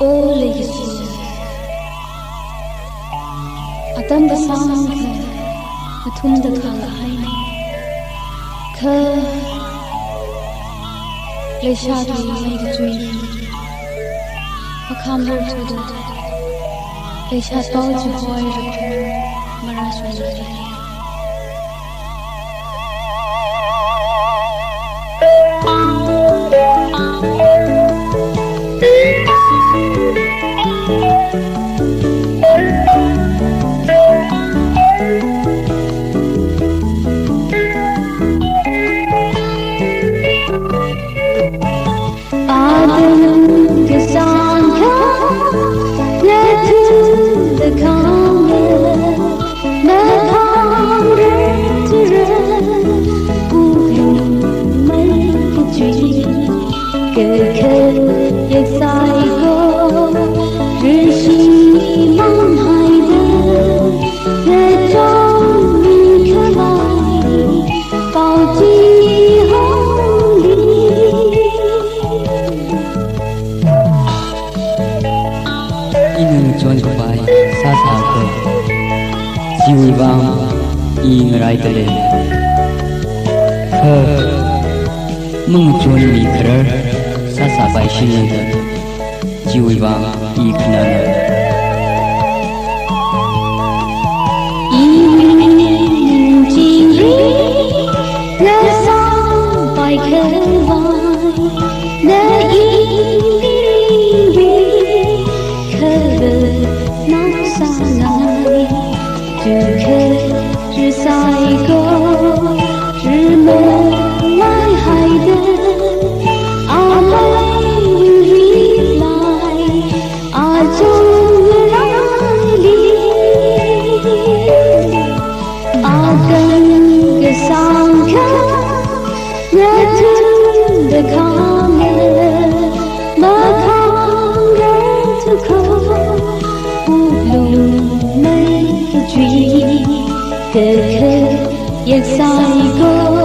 Ole Yesu Adam da sang Atum da kala haini Ka Leishadi may the dream Akam her to the Leishad bao ju hoi rakho Marashwari Tele mung chun mi khar sa sa bai shin jiwi ba I khna na sa bai khar na I khar na sa lai tu khar只赛过，只梦来海的阿来里来，阿中来里，阿根个桑克，那真的康了，马康人的口，不路没追。可可也赛过。